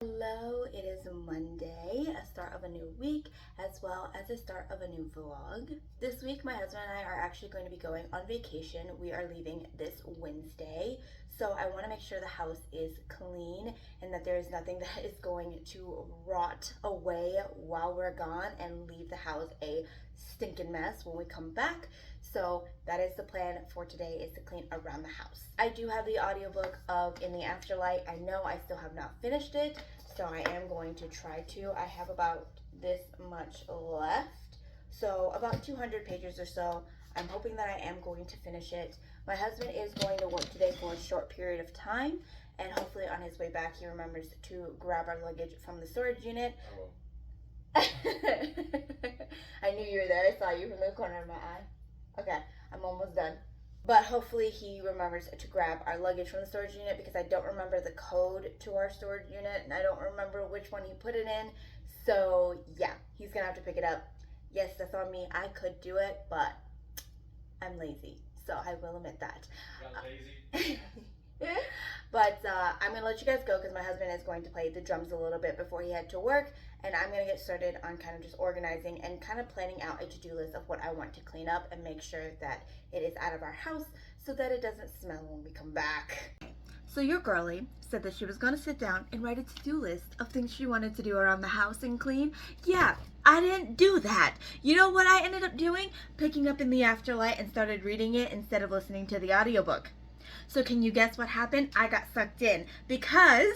Hello, it is Monday, a start of a new week, as well as a start of a new vlog. This week, my husband and I are actually going to be going on vacation. We are leaving this Wednesday, so I want to make sure the house is clean and that there is nothing that is going to rot away while we're gone and leave the house a stinking mess when we come back. So that is the plan for today, is to clean around the house. I do have the audiobook of In the Afterlight. I know I still have not finished it, so I am going to try to. I have about this much left, so about 200 pages or so. I'm hoping that I am going to finish it. My husband is going to work today for a short period of time, and hopefully on his way back he remembers to grab our luggage from the storage unit. I knew you were there. I saw you from the corner of my eye. Okay, I'm almost done. But hopefully he remembers to grab our luggage from the storage unit, because I don't remember the code to our storage unit and I don't remember which one he put it in. So yeah, he's gonna have to pick it up. Yes, that's on me. I could do it, but I'm lazy. So I will admit that. Lazy. But I'm gonna let you guys go because my husband is going to play the drums a little bit before he head to work, and I'm gonna get started on kind of just organizing and kind of planning out a to-do list of what I want to clean up and make sure that it is out of our house so that it doesn't smell when we come back. So your girlie said that she was gonna sit down and write a to-do list of things she wanted to do around the house and clean. Yeah, I didn't do that. You know what I ended up doing? Picking up In the Afterlight and started reading it instead of listening to the audiobook. So can you guess what happened? I got sucked in because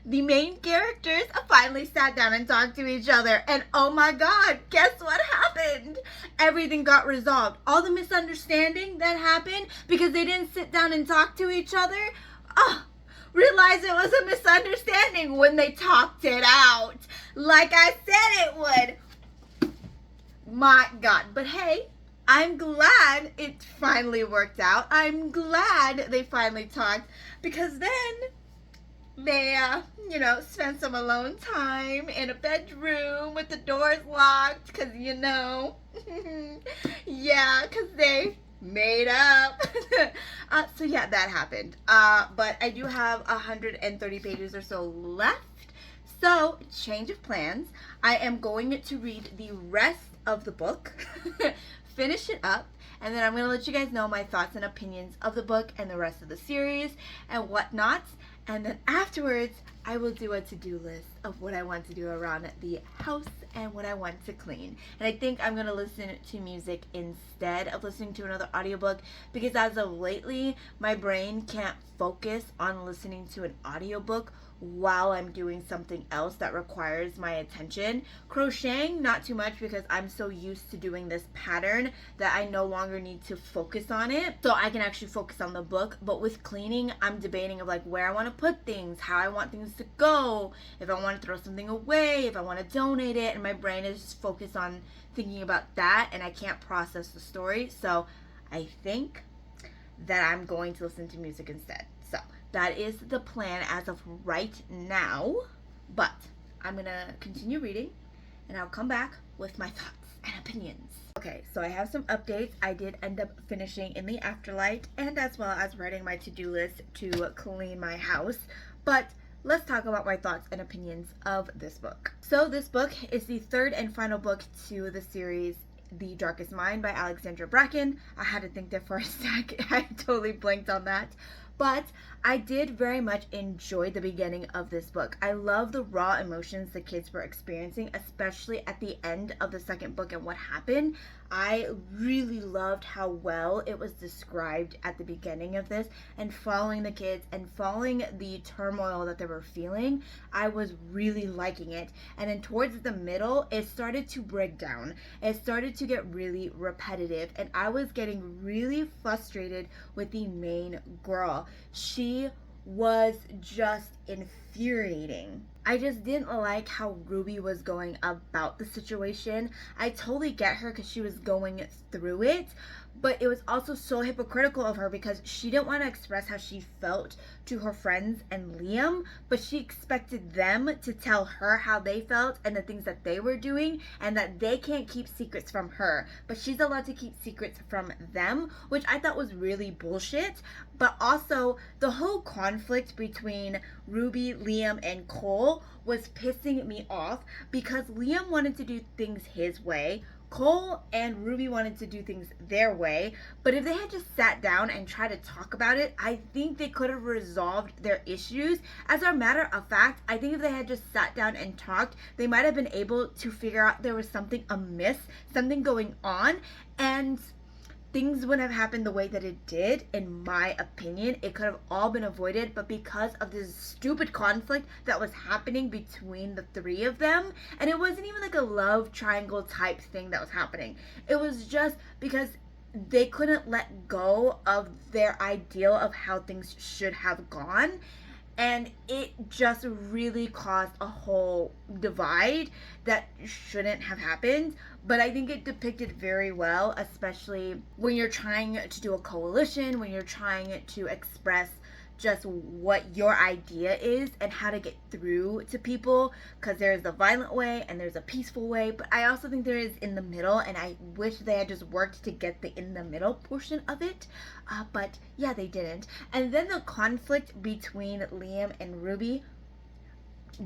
the main characters finally sat down and talked to each other. And oh my God, guess what happened? Everything got resolved. All the misunderstanding that happened because they didn't sit down and talk to each other. Oh, realized it was a misunderstanding when they talked it out. Like I said it would. My God. But hey, I'm glad it finally worked out. I'm glad they finally talked, because then they, spent some alone time in a bedroom with the doors locked, because, yeah, because they made up. So yeah, that happened. But I do have 130 pages or so left. So, change of plans. I am going to read the rest of the book, finish it up, and then I'm going to let you guys know my thoughts and opinions of the book and the rest of the series and whatnot. And then afterwards, I will do a to-do list of what I want to do around the house and what I want to clean. And I think I'm going to listen to music instead of listening to another audiobook, because as of lately, my brain can't focus on listening to an audiobook while I'm doing something else that requires my attention. Crocheting, not too much, because I'm so used to doing this pattern that I no longer need to focus on it. So I can actually focus on the book. But with cleaning, I'm debating of like where I want to put things, how I want things to go, if I want to throw something away, if I want to donate it, and my brain is just focused on thinking about that, and I can't process the story. So I think that I'm going to listen to music instead. So that is the plan as of right now, but I'm gonna continue reading and I'll come back with my thoughts and opinions. Okay, so I have some updates. I did end up finishing In the Afterlight, and as well as writing my to-do list to clean my house, but let's talk about my thoughts and opinions of this book. So this book is the third and final book to the series The Darkest Mind by Alexandra Bracken. I had to think there for a sec. I totally blanked on that. But I did very much enjoy the beginning of this book. I love the raw emotions the kids were experiencing, especially at the end of the second book and what happened. I really loved how well it was described at the beginning of this, and following the kids and following the turmoil that they were feeling. I was really liking it. And then towards the middle, it started to break down. It started to get really repetitive, and I was getting really frustrated with the main girl. She was just infuriating. I just didn't like how Ruby was going about the situation. I totally get her because she was going through it, but it was also so hypocritical of her because she didn't want to express how she felt to her friends and Liam, but she expected them to tell her how they felt and the things that they were doing, and that they can't keep secrets from her, but she's allowed to keep secrets from them, which I thought was really bullshit. But also, the whole conflict between Ruby, Liam, and Cole was pissing me off because Liam wanted to do things his way. Cole and Ruby wanted to do things their way, but if they had just sat down and tried to talk about it, I think they could have resolved their issues. As a matter of fact, I think if they had just sat down and talked, they might have been able to figure out there was something amiss, something going on, and things wouldn't have happened the way that it did. In my opinion, it could have all been avoided, but because of this stupid conflict that was happening between the three of them, and it wasn't even like a love triangle type thing that was happening, it was just because they couldn't let go of their ideal of how things should have gone, and it just really caused a whole divide that shouldn't have happened. But I think it depicted very well, especially when you're trying to do a coalition, when you're trying to express just what your idea is and how to get through to people, because there's the violent way and there's a peaceful way, but I also think there is in the middle, and I wish they had just worked to get the in the middle portion of it, but yeah, they didn't. And then the conflict between Liam and Ruby,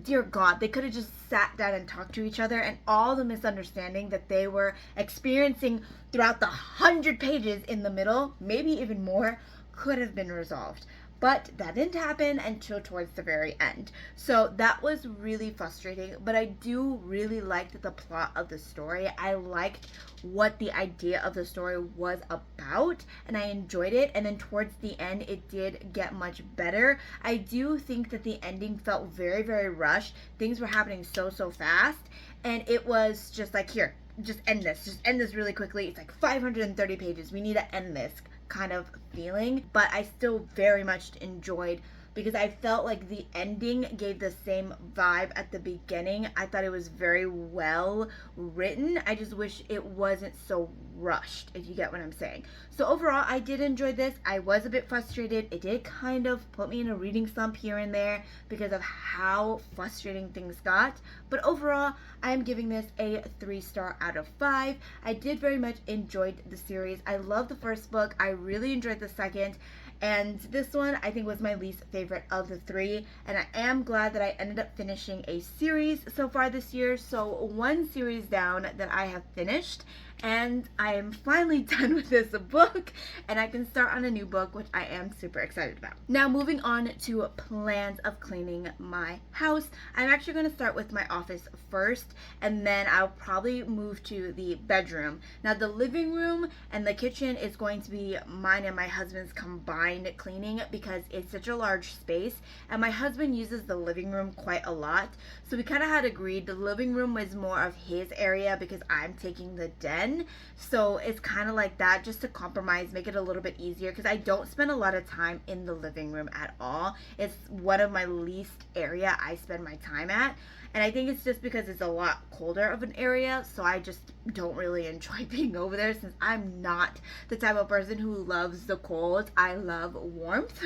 dear God, they could have just sat down and talked to each other, and all the misunderstanding that they were experiencing throughout the 100 pages in the middle, maybe even more, could have been resolved. But that didn't happen until towards the very end. So that was really frustrating, but I do really like the plot of the story. I liked what the idea of the story was about, and I enjoyed it. And then towards the end, it did get much better. I do think that the ending felt very, very rushed. Things were happening so fast, and it was just like, here, just end this really quickly. It's like 530 pages. We need to end this kind of feeling, but I still very much enjoyed, because I felt like the ending gave the same vibe at the beginning. I thought it was very well written. I just wish it wasn't so rushed, if you get what I'm saying. So overall, I did enjoy this. I was a bit frustrated. It did kind of put me in a reading slump here and there because of how frustrating things got. But overall, I am giving this a 3-star out of 5. I did very much enjoy the series. I love the first book. I really enjoyed the second. And this one, I think, was my least favorite of the 3. And I am glad that I ended up finishing a series so far this year. So one series down that I have finished. And I am finally done with this book. And I can start on a new book, which I am super excited about. Now, moving on to plans of cleaning my house. I'm actually going to start with my office first. And then I'll probably move to the bedroom. Now, the living room and the kitchen is going to be mine and my husband's combined cleaning because it's such a large space, and my husband uses the living room quite a lot, so we kind of had agreed the living room was more of his area because I'm taking the den. So it's kind of like that, just to compromise, make it a little bit easier, because I don't spend a lot of time in the living room at all. It's one of my least area I spend my time at. And I think it's just because it's a lot colder of an area, so I just don't really enjoy being over there, since I'm not the type of person who loves the cold. I love warmth.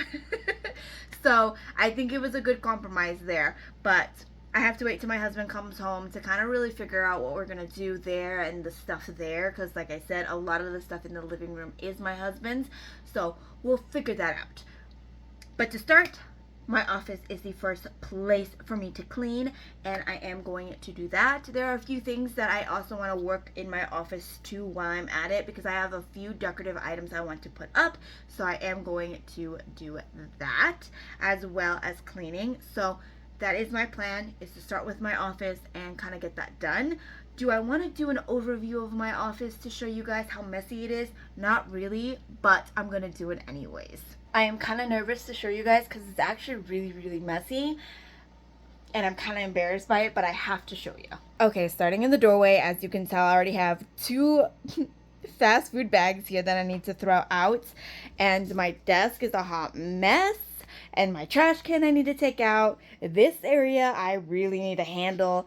So I think it was a good compromise there. But I have to wait till my husband comes home to kind of really figure out what we're going to do there and the stuff there. Because like I said, a lot of the stuff in the living room is my husband's. So we'll figure that out. But to start, my office is the first place for me to clean, and I am going to do that. There are a few things that I also want to work in my office too while I'm at it, because I have a few decorative items I want to put up, so I am going to do that as well as cleaning. So that is my plan, is to start with my office and kind of get that done. Do I want to do an overview of my office to show you guys how messy it is? Not really, but I'm going to do it anyways. I am kind of nervous to show you guys because it's actually really messy, and I'm kind of embarrassed by it, but I have to show you. Okay, starting in the doorway, as you can tell, I already have 2 fast food bags here that I need to throw out, and my desk is a hot mess. and my trash can I need to take out. This area I really need to handle.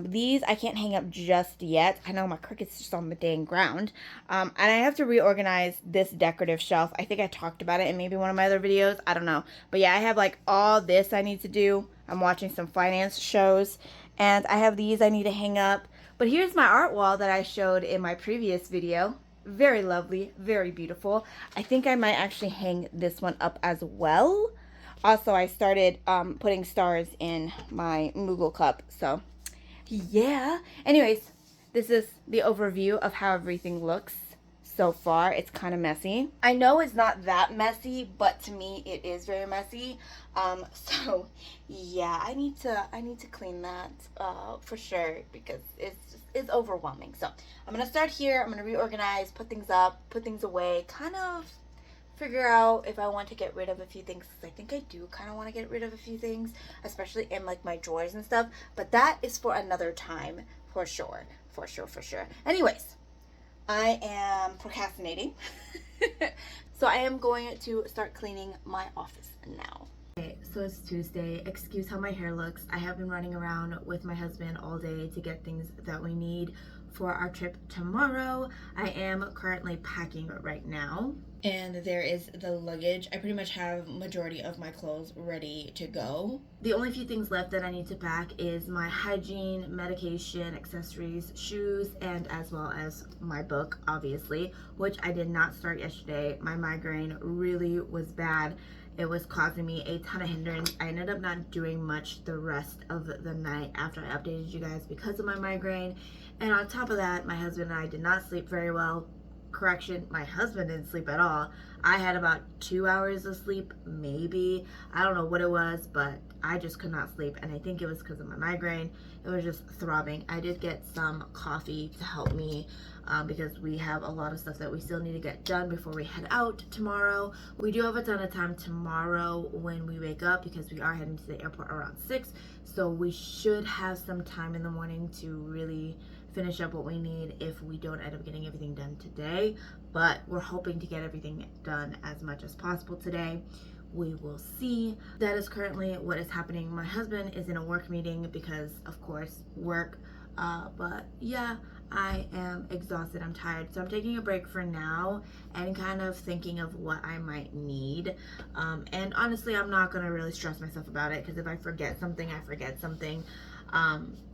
These I can't hang up just yet. I know my Cricut's just on the dang ground. And I have to reorganize this decorative shelf. I think I talked about it in maybe one of my other videos. I don't know. But yeah, I have like all this I need to do. I'm watching some finance shows. And I have these I need to hang up. But here's my art wall that I showed in my previous video. Very lovely, very beautiful. I think I might actually hang this one up as well. Also, I started putting stars in my Moogle cup. So, yeah. Anyways, this is the overview of how everything looks so far. It's kind of messy. I know it's not that messy, but to me it is very messy. So yeah, I need to clean that for sure, because it's overwhelming. So I'm gonna start here. I'm gonna reorganize, put things up, put things away, kind of figure out if I want to get rid of a few things, because I think I do kind of want to get rid of a few things, especially in like my drawers and stuff, but that is for another time, for sure. Anyways, I am procrastinating. So I am going to start cleaning my office now. Okay, so it's Tuesday. Excuse how my hair looks. I have been running around with my husband all day to get things that we need for our trip tomorrow. I am currently packing right now. And there is the luggage. I pretty much have majority of my clothes ready to go. The only few things left that I need to pack is my hygiene, medication, accessories, shoes, and as well as my book, obviously, which I did not start yesterday. My migraine really was bad. It was causing me a ton of hindrance. I ended up not doing much the rest of the night after I updated you guys because of my migraine. And on top of that, my husband and I did not sleep very well. Correction, my husband didn't sleep at all. I had about 2 hours of sleep, maybe. I don't know what it was, but I just could not sleep, and I think it was because of my migraine. It was just throbbing. I did get some coffee to help me because we have a lot of stuff that we still need to get done before we head out tomorrow. We do have a ton of time tomorrow when we wake up, because we are heading to the airport around 6, so we should have some time in the morning to really finish up what we need if we don't end up getting everything done today. But we're hoping to get everything done as much as possible today. We will see. That is currently what is happening. My husband is in a work meeting because, of course, work. But yeah, I am exhausted. I'm tired. So I'm taking a break for now and kind of thinking of what I might need. And honestly, I'm not going to really stress myself about it, because if I forget something, I forget something.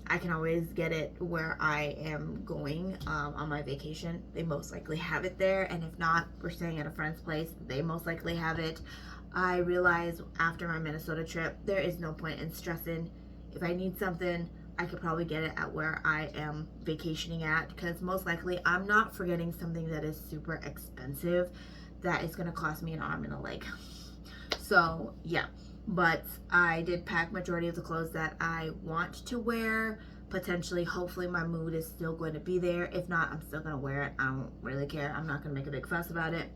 I can always get it where I am going on my vacation. They most likely have it there, and if not, we're staying at a friend's place. They most likely have it. I realized after my Minnesota trip, there is no point in stressing. If I need something, I could probably get it at where I am vacationing at, because most likely I'm not forgetting something that is super expensive that is going to cost me an arm and a leg. So yeah. But I did pack majority of the clothes that I want to wear. Potentially, hopefully my mood is still going to be there. If not, I'm still going to wear it. I don't really care. I'm not going to make a big fuss about it.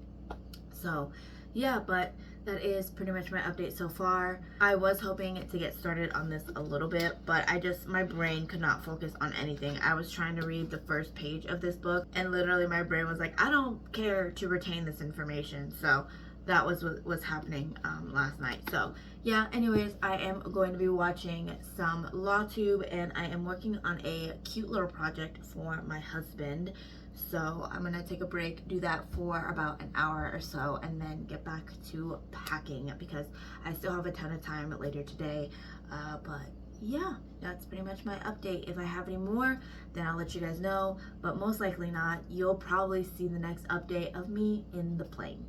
So yeah, but that is pretty much my update so far. I was hoping to get started on this a little bit, but my brain could not focus on anything. I was trying to read the first page of this book, and literally my brain was like, I don't care to retain this information. So that was what was happening last night. So yeah, anyways, I am going to be watching some LawTube, and I am working on a cute little project for my husband. So I'm gonna take a break, do that for about an hour or so, and then get back to packing, because I still have a ton of time later today. But yeah, that's pretty much my update. If I have any more, then I'll let you guys know, but most likely not. You'll probably see the next update of me in the plane.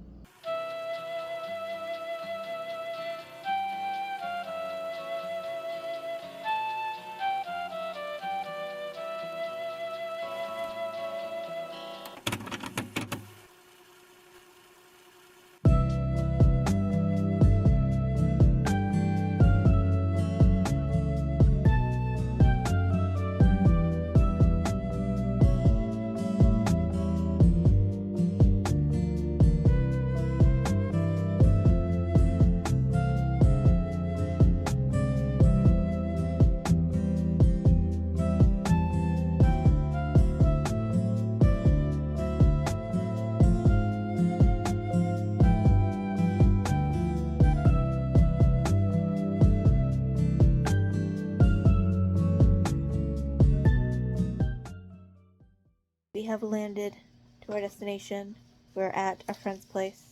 have landed to our destination. We're at a friend's place.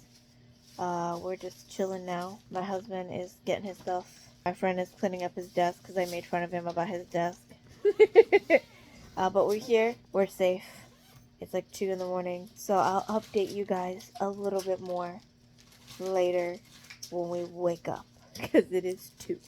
We're just chilling now. My husband is getting his stuff. My friend is cleaning up his desk because I made fun of him about his desk. But we're here. We're safe. It's like 2 in the morning. So I'll update you guys a little bit more later when we wake up because it is 2.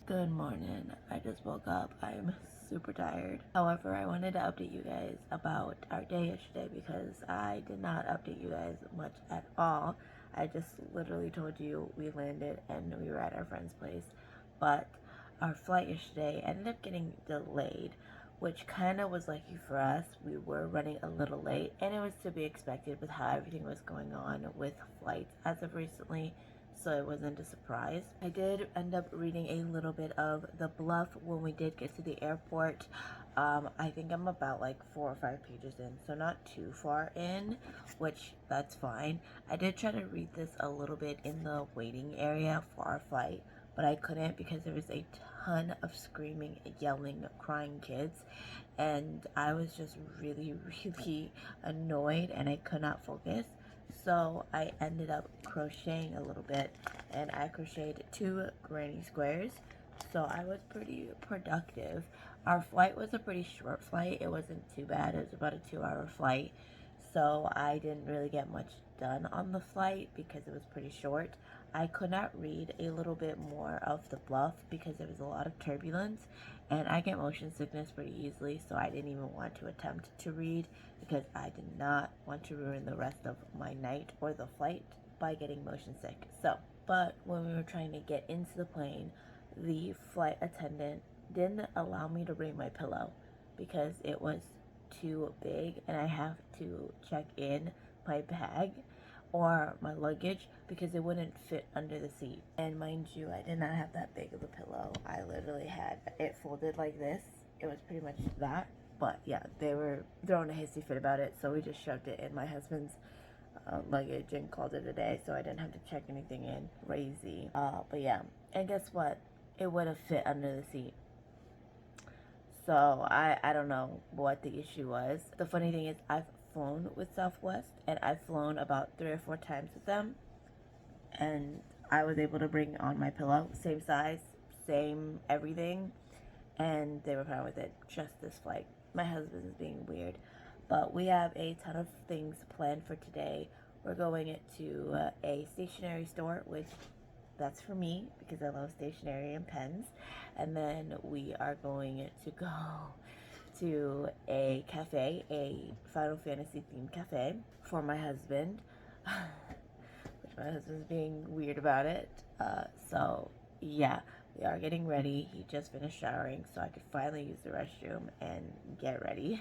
Good morning. I just woke up. I'm super tired. However, I wanted to update you guys about our day yesterday because I did not update you guys much at all. I just literally told you we landed and we were at our friend's place. But our flight yesterday ended up getting delayed, which kind of was lucky for us. We were running a little late, and it was to be expected with how everything was going on with flights as of recently, so it wasn't a surprise. I did end up reading a little bit of The Bluff when we did get to the airport. I think I'm about like 4 or 5 pages in, so not too far in, which that's fine. I did try to read this a little bit in the waiting area for our flight, but I couldn't because there was a ton of screaming, yelling, crying kids, and I was just really annoyed and I could not focus. So I ended up crocheting a little bit, and I crocheted 2 granny squares, so I was pretty productive. Our flight was a pretty short flight. It wasn't too bad. It was about a 2-hour flight, so I didn't really get much done on the flight because it was pretty short. I could not read a little bit more of The Bluff because there was a lot of turbulence, and I get motion sickness pretty easily, so I didn't even want to attempt to read because I did not want to ruin the rest of my night or the flight by getting motion sick. But when we were trying to get into the plane, the flight attendant didn't allow me to bring my pillow because it was too big and I have to check in my bag or my luggage because it wouldn't fit under the seat. And mind you, I did not have that big of a pillow. I literally had it folded like this. It was pretty much that. But yeah, they were throwing a hissy fit about it, so we just shoved it in my husband's luggage and called it a day, so I didn't have to check anything in. Crazy. But yeah, and guess what? It would have fit under the seat. So I don't know what the issue was. The funny thing is I've flown with Southwest, and I've flown about 3 or 4 times with them, and I was able to bring on my pillow, same size, same everything, and they were fine with it. Just this flight, my husband is being weird. But we have a ton of things planned for today. We're going to a stationery store, which that's for me because I love stationery and pens. And then we are going to go to a cafe, a Final Fantasy themed cafe for my husband, which my husband's being weird about it. So yeah, we are getting ready. He just finished showering, so I could finally use the restroom and get ready.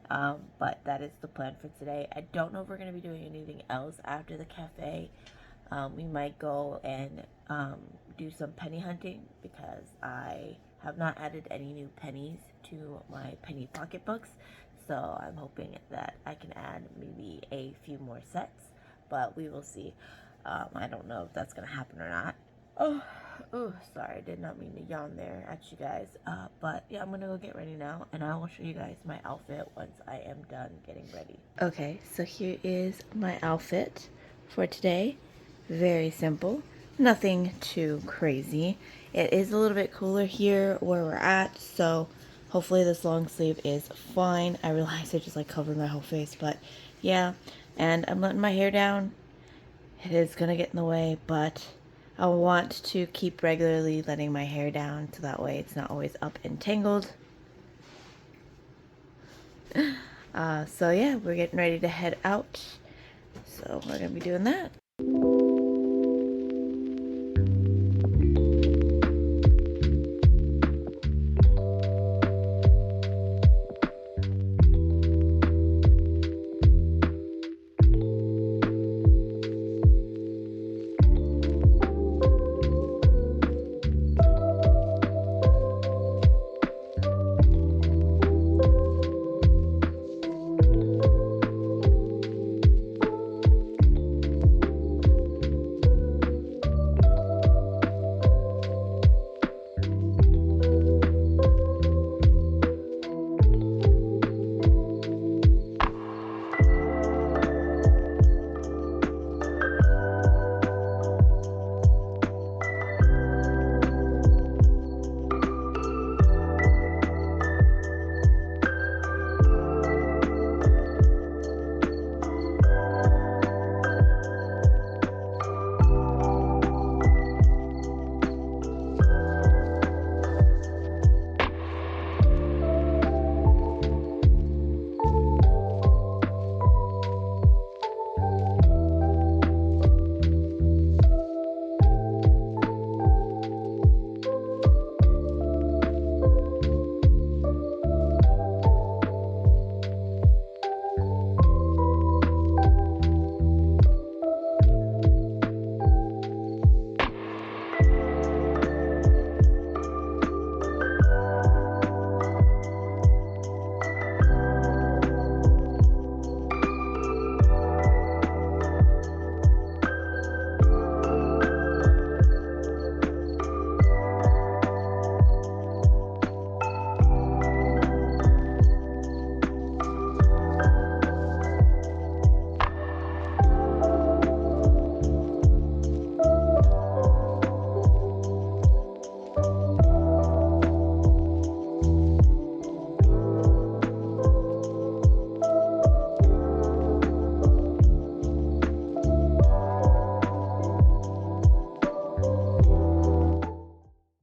But that is the plan for today. I don't know if we're going to be doing anything else after the cafe. We might go and do some penny hunting because I have not added any new pennies to my penny pocketbooks. So I'm hoping that I can add maybe a few more sets, but we will see. I don't know if that's going to happen or not. Oh, sorry, I did not mean to yawn there at you guys. But yeah, I'm gonna go get ready now, and I will show you guys my outfit once I am done getting ready. Okay, so here is my outfit for today. Very simple, nothing too crazy. It is a little bit cooler here where we're at, so hopefully this long sleeve is fine. I realize I just like covered my whole face, but yeah. And I'm letting my hair down. It is gonna get in the way, but I want to keep regularly letting my hair down so that way it's not always up and tangled. So yeah, we're getting ready to head out. So we're gonna be doing that.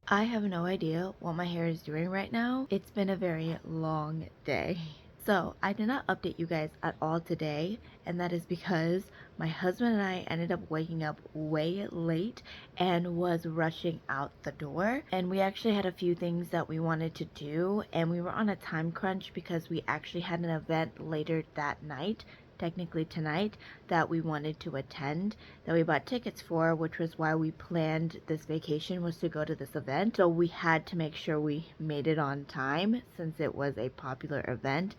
I have no idea what my hair is doing right now. It's been a very long day. So I did not update you guys at all today, and that is because my husband and I ended up waking up way late and was rushing out the door. And we actually had a few things that we wanted to do, and we were on a time crunch because we actually had an event later that night, technically tonight, that we wanted to attend, that we bought tickets for, which was why we planned this vacation, was to go to this event. So we had to make sure we made it on time since it was a popular event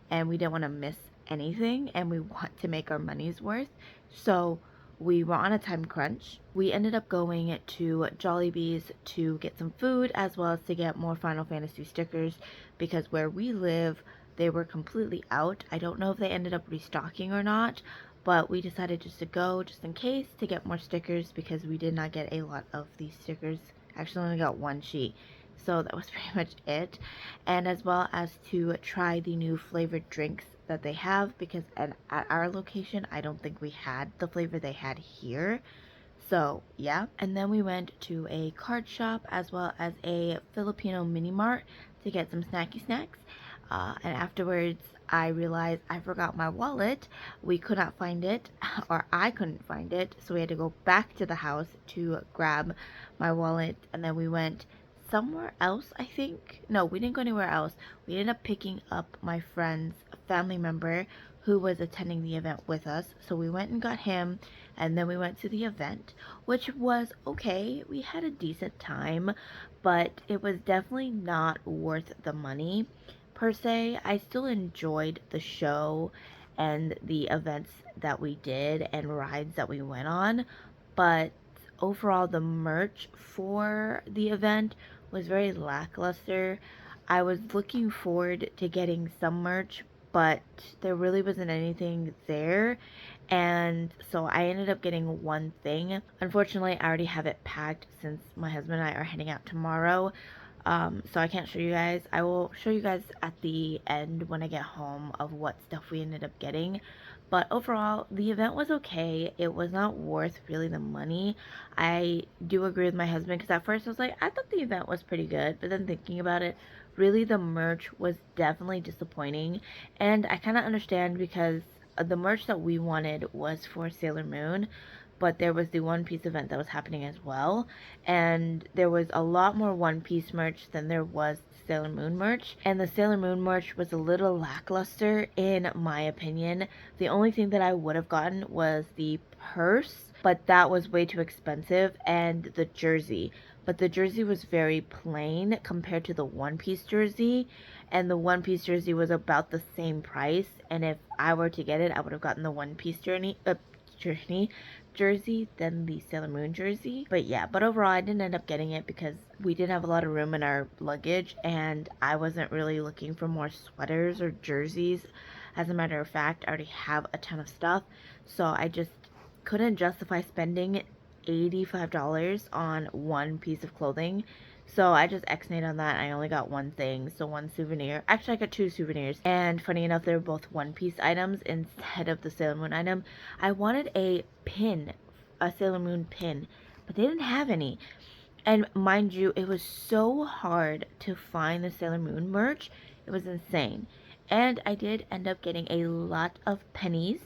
and we didn't want to miss anything and we want to make our money's worth. So we were on a time crunch. We ended up going to Jollibee's to get some food as well as to get more Final Fantasy stickers because where we live, they were completely out. I don't know if they ended up restocking or not, but we decided just to go just in case to get more stickers because we did not get a lot of these stickers. Actually only got one sheet. So that was pretty much it. And as well as to try the new flavored drinks that they have because at our location, I don't think we had the flavor they had here. So yeah, and then we went to a card shop as well as a Filipino mini mart to get some snacky snacks. And afterwards, I realized I forgot my wallet. We could not find it, or I couldn't find it, so we had to go back to the house to grab my wallet. And then we went somewhere else, I think. No, we didn't go anywhere else. We ended up picking up my friend's family member who was attending the event with us. So we went and got him, and then we went to the event, which was okay. We had a decent time, but it was definitely not worth the money per se. I still enjoyed the show and the events that we did and rides that we went on, but overall the merch for the event was very lackluster. I was looking forward to getting some merch, but there really wasn't anything there. And so I ended up getting one thing. Unfortunately, I already have it packed since my husband and I are heading out tomorrow. So I can't show you guys. I will show you guys at the end when I get home of what stuff we ended up getting. But overall, the event was okay. It was not worth really the money. I do agree with my husband because at first I was like, I thought the event was pretty good. But then thinking about it, really the merch was definitely disappointing. And I kind of understand because the merch that we wanted was for Sailor Moon, but there was the One Piece event that was happening as well, and there was a lot more One Piece merch than there was Sailor Moon merch, and the Sailor Moon merch was a little lackluster in my opinion. The only thing that I would have gotten was the purse, but that was way too expensive, and the jersey. But the jersey was very plain compared to the One Piece jersey, and the One Piece jersey was about the same price. And if I were to get it, I would have gotten the One Piece jersey than the Sailor Moon jersey. But yeah, but overall I didn't end up getting it because we didn't have a lot of room in our luggage and I wasn't really looking for more sweaters or jerseys. As a matter of fact, I already have a ton of stuff, so I just couldn't justify spending $85 on one piece of clothing. So I just X-nayed on that. I only got one thing, so one souvenir. Actually, I got two souvenirs. And funny enough, they were both one-piece items instead of the Sailor Moon item. I wanted a pin, a Sailor Moon pin, but they didn't have any. And mind you, it was so hard to find the Sailor Moon merch. It was insane. And I did end up getting a lot of pennies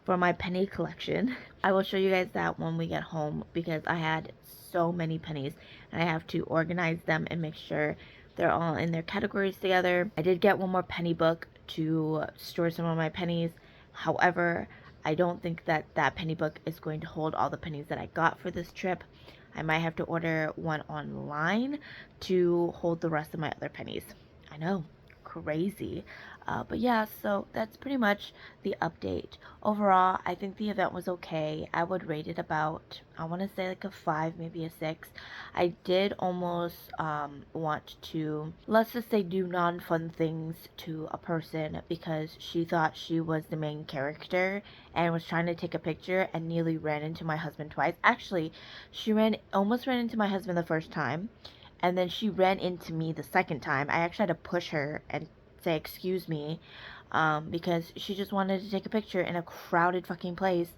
for my penny collection. I will show you guys that when we get home because I had so many pennies and I have to organize them and make sure they're all in their categories together. I did get one more penny book to store some of my pennies. However, I don't think that that penny book is going to hold all the pennies that I got for this trip. I might have to order one online to hold the rest of my other pennies. I know, crazy. But yeah, so that's pretty much the update. Overall, I think the event was okay. I would rate it about, I want to say like a 5, maybe a 6. I did almost want to, let's just say, do non-fun things to a person because she thought she was the main character and was trying to take a picture and nearly ran into my husband twice. Actually, she almost ran into my husband the first time, and then she ran into me the second time. I actually had to push her and say excuse me because she just wanted to take a picture in a crowded fucking place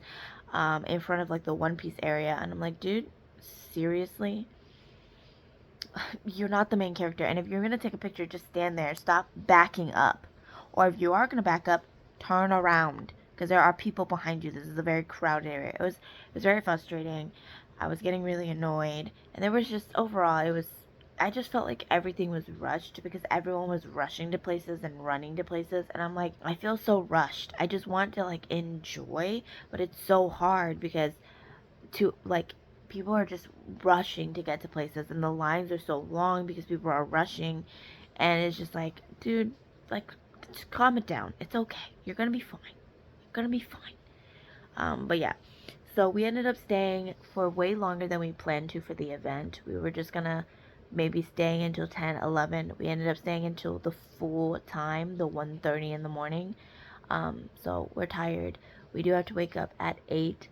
in front of like the One Piece area, and I'm like, dude, seriously? you're not the main character. And if you're going to take a picture, just stand there. Stop backing up. Or if you are going to back up, turn around. Because there are people behind you. This is a very crowded area. It was very frustrating. I was getting really annoyed. And there was just, overall, I just felt like everything was rushed because everyone was rushing to places and running to places. And I'm like, I feel so rushed. I just want to, like, enjoy. But it's so hard because people are just rushing to get to places and the lines are so long because people are rushing, and it's just like, dude, like, just calm it down. It's okay. You're gonna be fine. You're gonna be fine. But yeah, so we ended up staying for way longer than we planned to for the event. We were just gonna maybe staying until 10, 11. We ended up staying until the full time, the 1:30 in the morning. So we're tired. We do have to wake up at 8,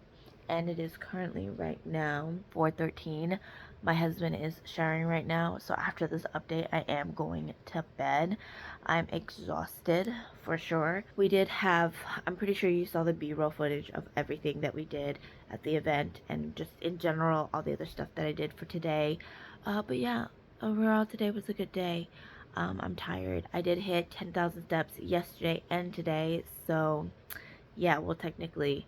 and it is currently right now 4:13. My husband is showering right now, so after this update I am going to bed. I'm exhausted for sure. We did have, I'm pretty sure you saw the b-roll footage of everything that we did at the event and just in general all the other stuff that I did for today. But yeah, overall today was a good day. I'm tired. I did hit 10,000 steps yesterday and today, so yeah, well, technically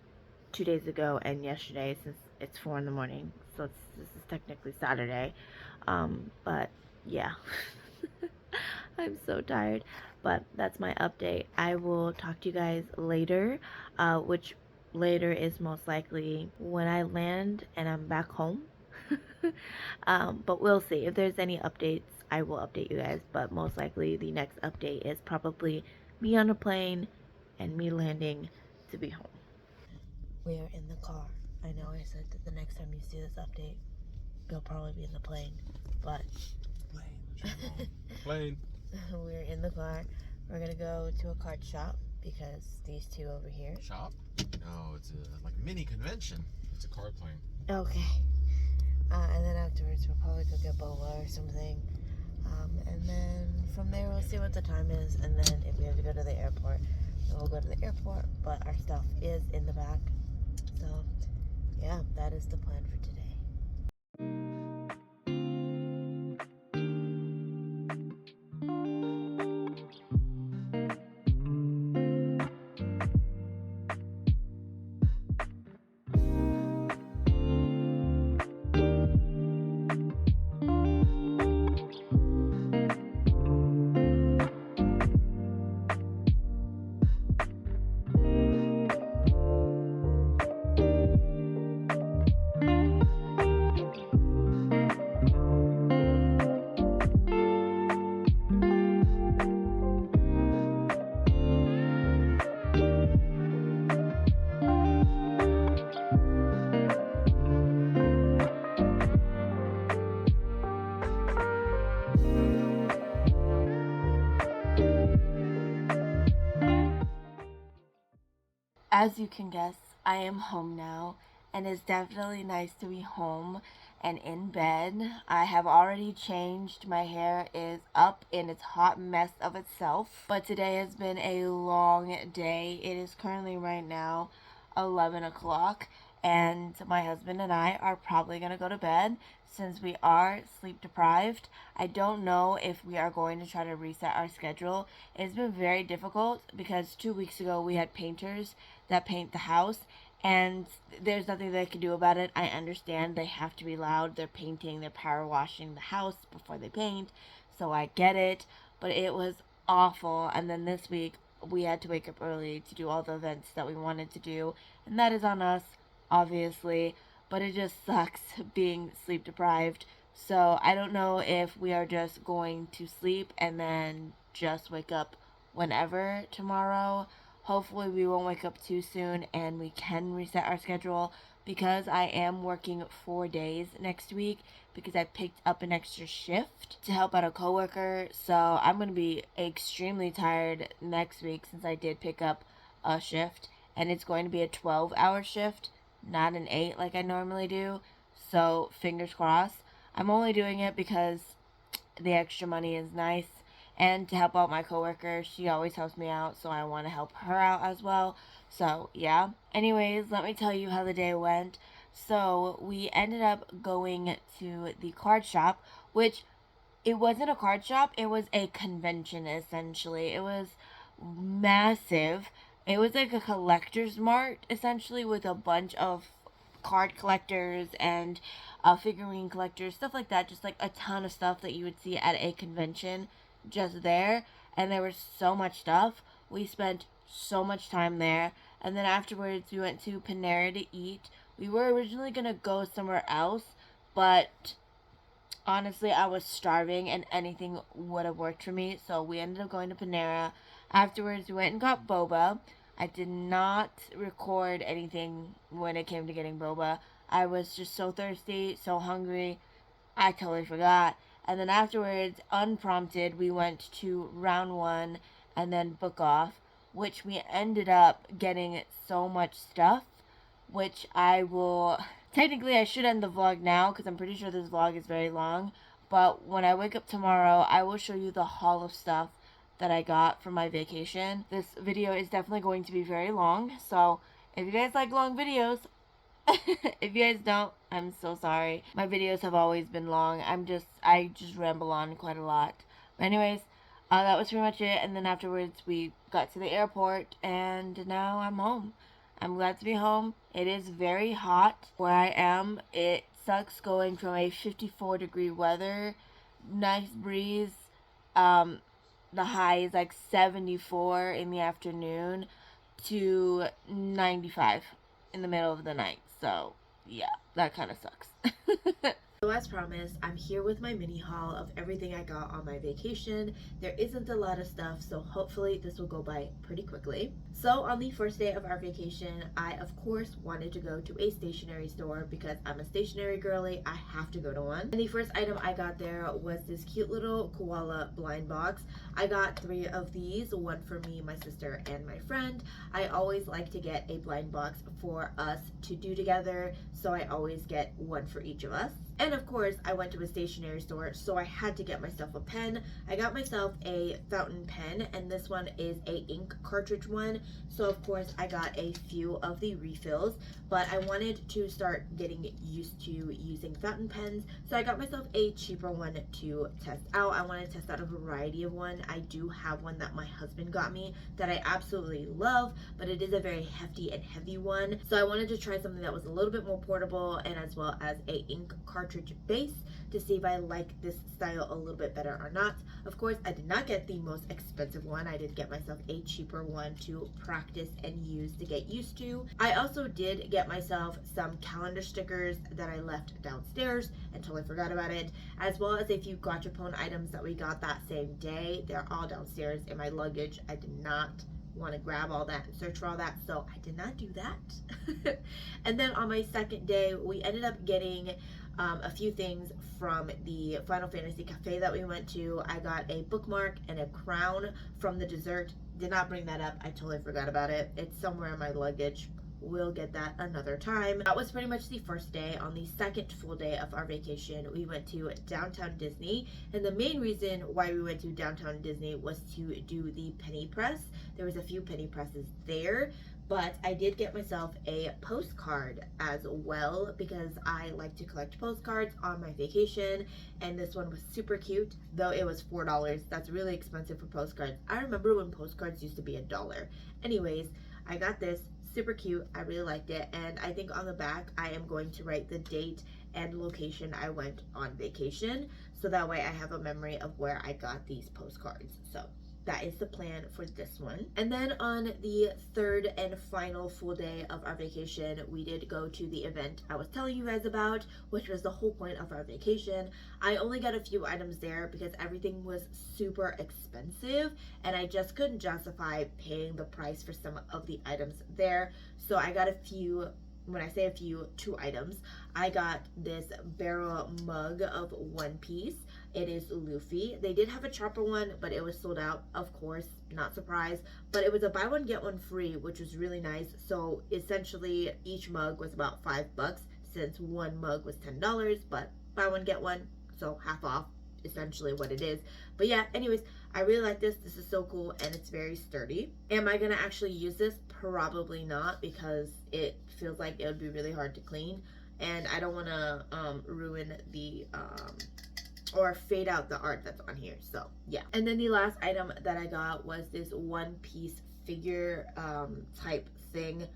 2 days ago and yesterday, since it's 4 in the morning, so this is technically Saturday. But yeah, I'm so tired. But that's my update. I will talk to you guys later, which later is most likely when I land and I'm back home. But we'll see. If there's any updates, I will update you guys. But most likely the next update is probably me on a plane and me landing to be home. We are in the car. I know I said that the next time you see this update, you'll probably be in the plane, but Plane. We're in the car. We're gonna go to a card shop because these two over here. Shop? No, it's like a mini convention. It's a car plane. Okay. And then afterwards, we'll probably go get boba or something. And then from there, we'll see what the time is. And then if we have to go to the airport, then we'll go to the airport. But our stuff is in the back. So, yeah, that is the plan for today. As you can guess, I am home now, and it's definitely nice to be home and in bed. I have already changed. My hair is up in its hot mess of itself, but today has been a long day. It is currently right now 11 o'clock, and my husband and I are probably going to go to bed since we are sleep deprived. I don't know if we are going to try to reset our schedule. It's been very difficult because 2 weeks ago we had painters that paint the house, and there's nothing they can do about it. I understand they have to be loud. They're painting, they're power washing the house before they paint, so I get it, but it was awful. And then this week we had to wake up early to do all the events that we wanted to do, and that is on us, obviously, but it just sucks being sleep deprived. So I don't know if we are just going to sleep and then just wake up whenever tomorrow. Hopefully we won't wake up too soon and we can reset our schedule, because I am working 4 days next week because I picked up an extra shift to help out a coworker. So I'm going to be extremely tired next week since I did pick up a shift, and it's going to be a 12-hour shift, not an 8 like I normally do. So fingers crossed. I'm only doing it because the extra money is nice, and to help out my coworker. She always helps me out, so I want to help her out as well. So yeah, anyways, let me tell you how the day went. So we ended up going to the card shop, which it wasn't a card shop, it was a convention essentially. It was massive. It was like a collector's mart essentially, with a bunch of card collectors and figurine collectors, stuff like that. Just like a ton of stuff that you would see at a convention just there. And there was so much stuff. We spent so much time there. And then afterwards we went to Panera to eat. We were originally going to go somewhere else, but honestly I was starving and anything would have worked for me. So we ended up going to Panera. Afterwards we went and got boba. I did not record anything when it came to getting boba. I was just so thirsty, so hungry, I totally forgot. And then afterwards, unprompted, we went to round one and then Book Off, which we ended up getting so much stuff, which I will... Technically, I should end the vlog now because I'm pretty sure this vlog is very long. But when I wake up tomorrow, I will show you the haul of stuff that I got from my vacation. This video is definitely going to be very long, so if you guys like long videos, if you guys don't, I'm so sorry. My videos have always been long. I just ramble on quite a lot. But anyways, that was pretty much it. And then afterwards, we got to the airport, and now I'm home. I'm glad to be home. It is very hot where I am. It sucks going from a 54-degree weather, nice breeze. The high is like 74 in the afternoon to 95 in the middle of the night. So, yeah, that kind of sucks. So as promised, I'm here with my mini haul of everything I got on my vacation. There isn't a lot of stuff, so hopefully this will go by pretty quickly. So on the first day of our vacation, I of course wanted to go to a stationery store because I'm a stationery girly. I have to go to one. And the first item I got there was this cute little koala blind box. I got 3 of these, one for me, my sister, and my friend. I always like to get a blind box for us to do together, so I always get one for each of us. And of course, I went to a stationery store, so I had to get myself a pen. I got myself a fountain pen, and this one is a ink cartridge one. So of course, I got a few of the refills, but I wanted to start getting used to using fountain pens. So I got myself a cheaper one to test out. I want to test out a variety of one. I do have one that my husband got me that I absolutely love, but it is a very hefty and heavy one. So I wanted to try something that was a little bit more portable and as well as a ink cartridge base to see if I like this style a little bit better or not. Of course, I did not get the most expensive one. I did get myself a cheaper one to practice and use to get used to. I also did get myself some calendar stickers that I left downstairs and totally forgot about it, as well as a few Gachapon items that we got that same day. They're all downstairs in my luggage. I did not want to grab all that and search for all that, so I did not do that. And then on my second day, we ended up getting a few things from the Final Fantasy Cafe that we went to. I got a bookmark and a crown from the dessert. Did not bring that up. I totally forgot about it. It's somewhere in my luggage. We'll get that another time. That was pretty much the first day. On the second full day of our vacation, we went to Downtown Disney. And the main reason why we went to Downtown Disney was to do the penny press. There was a few penny presses there. But I did get myself a postcard as well because I like to collect postcards on my vacation. And this one was super cute, though it was $4. That's really expensive for postcards. I remember when postcards used to be $1. Anyways, I got this. Super cute. I really liked it. And I think on the back, I am going to write the date and location I went on vacation. So that way I have a memory of where I got these postcards. So that is the plan for this one. And then on the third and final full day of our vacation, we did go to the event I was telling you guys about, which was the whole point of our vacation. I only got a few items there because everything was super expensive and I just couldn't justify paying the price for some of the items there. So I got a few. When I say a few, 2 items. I got this barrel mug of One Piece. It is Luffy. They did have a chopper one, but it was sold out, of course, not surprised. But it was a buy one, get one free, which was really nice. So essentially, each mug was about $5 since one mug was $10, but buy one, get one, so half off, essentially what it is. But yeah, anyways, I really like this. This is so cool and it's very sturdy. Am I gonna actually use this? Probably not, because it feels like it would be really hard to clean and I don't want to ruin the or fade out the art that's on here. So yeah. And then the last item that I got was this one piece figure type thing.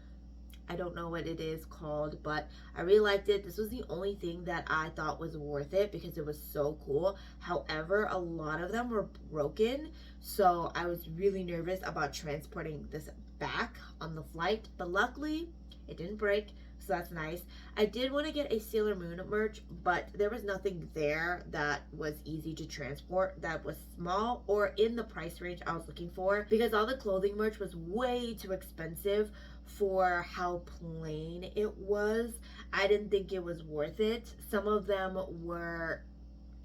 I don't know what it is called, but I really liked it. This was the only thing that I thought was worth it because it was so cool. However, a lot of them were broken, so I was really nervous about transporting this back on the flight, but luckily it didn't break, so that's nice. I did want to get a Sailor Moon merch, but there was nothing there that was easy to transport, that was small or in the price range I was looking for, because all the clothing merch was way too expensive for how plain it was. I didn't think it was worth it. Some of them were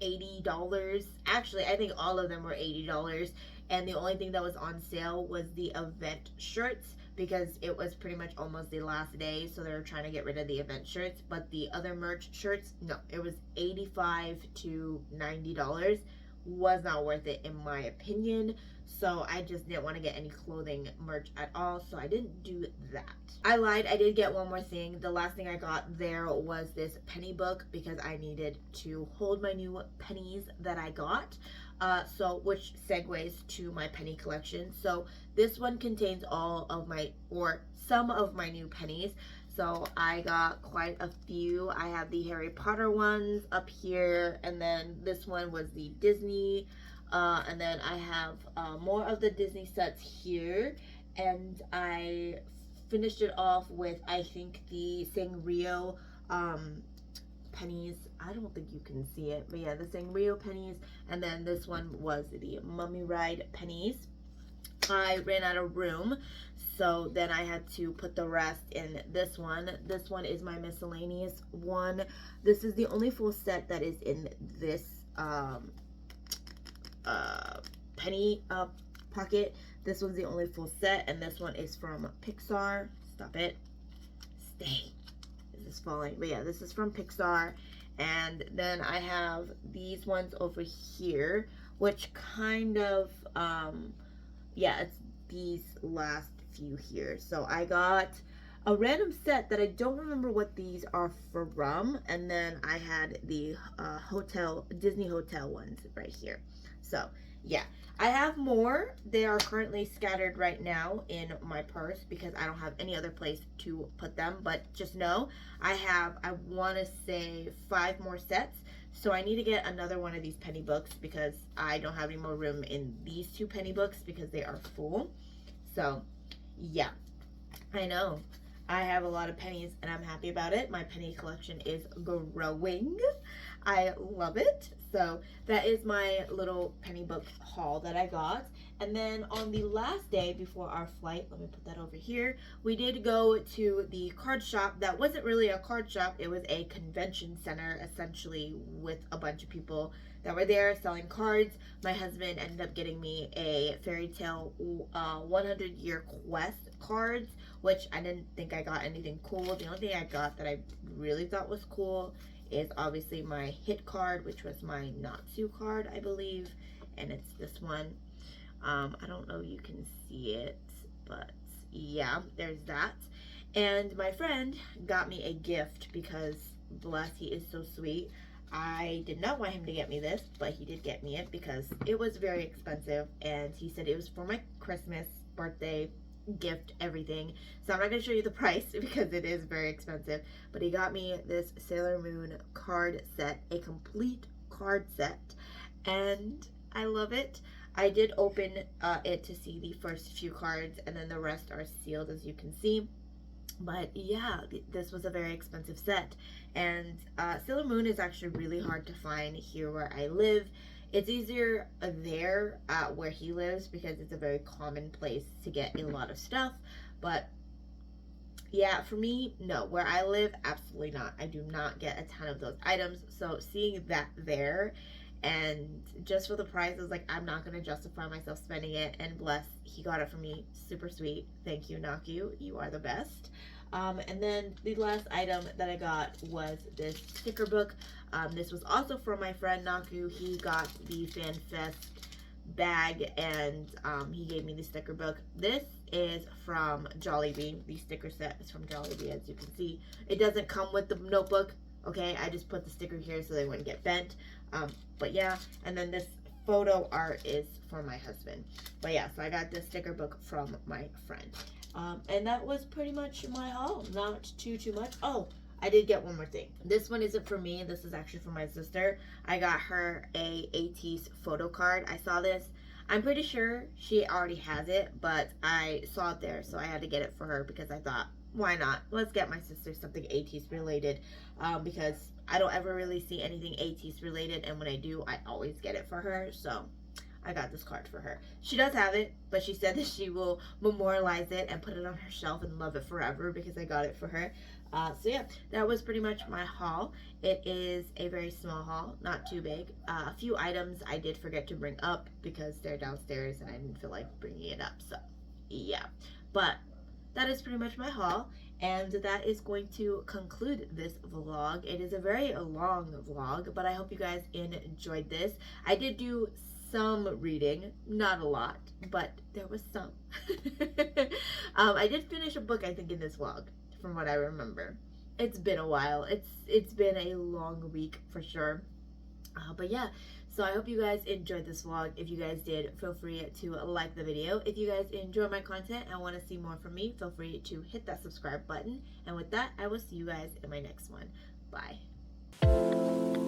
$80. Actually, I think all of them were $80, and the only thing that was on sale was the event shirts because it was pretty much almost the last day, so they were trying to get rid of the event shirts. But the other merch shirts, no, it was $85 to $90. Was not worth it in my opinion, so I just didn't want to get any clothing merch at all, so I didn't do that. I lied, I did get one more thing. The last thing I got there was this penny book because I needed to hold my new pennies that I got, so which segues to my penny collection. So this one contains all of my, or some of my new pennies. So I got quite a few. I have the Harry Potter ones up here, and then this one was the Disney, and then I have more of the Disney sets here, and I finished it off with, I think, the Sanrio pennies. I don't think you can see it, but yeah, the Sanrio pennies, and then this one was the Mummy Ride pennies. I ran out of room, so then I had to put the rest in this one. This one is my miscellaneous one. This is the only full set that is in this penny pocket. This one's the only full set, and this one is from Pixar. Stop it. Stay. This is falling. But yeah, this is from Pixar. And then I have these ones over here, which kind of, yeah, it's these last few here. So I got a random set that I don't remember what these are from, and then I had the Disney hotel ones right here. So yeah, I have more. They are currently scattered right now in my purse because I don't have any other place to put them, but just know I want to say 5 more sets. So I need to get another one of these penny books because I don't have any more room in these 2 penny books because they are full. So yeah, I know I have a lot of pennies and I'm happy about it. My penny collection is growing. I love it. So that is my little penny book haul that I got. And then on the last day before our flight, let me put that over here, we did go to the card shop. That wasn't really a card shop, it was a convention center essentially, with a bunch of people that were there selling cards. My husband ended up getting me a Fairy Tale 100 Year Quest cards, which I didn't think I got anything cool. The only thing I got that I really thought was cool is obviously my hit card, which was my Natsu card, I believe, and it's this one. I don't know if you can see it, but yeah, there's that. And my friend got me a gift because, bless, he is so sweet. I did not want him to get me this, but he did get me it because it was very expensive, and he said it was for my Christmas, birthday, gift, everything. So I'm not going to show you the price because it is very expensive, but he got me this Sailor Moon card set, a complete card set, and I love it. I did open it to see the first few cards, and then the rest are sealed, as you can see. But yeah, this was a very expensive set, and Sailor Moon is actually really hard to find here where I live. It's easier there where he lives because it's a very common place to get a lot of stuff. But yeah, for me, no. Where I live, absolutely not. I do not get a ton of those items. So seeing that there, and just for the price, I was like, I'm not going to justify myself spending it. And bless, he got it for me. Super sweet. Thank you, Naku. You are the best. And then the last item that I got was this sticker book. This was also from my friend Naku. He got the FanFest bag, and he gave me the sticker book. This is from Jollibee. The sticker set is from Jollibee, as you can see. It doesn't come with the notebook. Okay, I just put the sticker here so they wouldn't get bent. But yeah, and then this photo art is for my husband. But yeah, so I got this sticker book from my friend. And that was pretty much my haul. Not too much. Oh, I did get one more thing. This one isn't for me. This is actually for my sister. I got her a ATEEZ photo card. I saw this. I'm pretty sure she already has it, but I saw it there, so I had to get it for her because I thought, why not? Let's get my sister something ATEEZ related, because I don't ever really see anything ATEEZ related, and when I do, I always get it for her. So I got this card for her. She does have it, but she said that she will memorialize it and put it on her shelf and love it forever because I got it for her. So yeah, that was pretty much my haul. It is a very small haul, not too big. A few items I did forget to bring up because they're downstairs and I didn't feel like bringing it up. So yeah, but that is pretty much my haul. And that is going to conclude this vlog. It is a very long vlog, but I hope you guys enjoyed this. I did do some reading, not a lot, but there was some. I did finish a book, I think, in this vlog, from what I remember. It's been a while. It's been a long week for sure. But yeah, so I hope you guys enjoyed this vlog. If you guys did, feel free to like the video. If you guys enjoy my content and want to see more from me, feel free to hit that subscribe button. And with that, I will see you guys in my next one. Bye.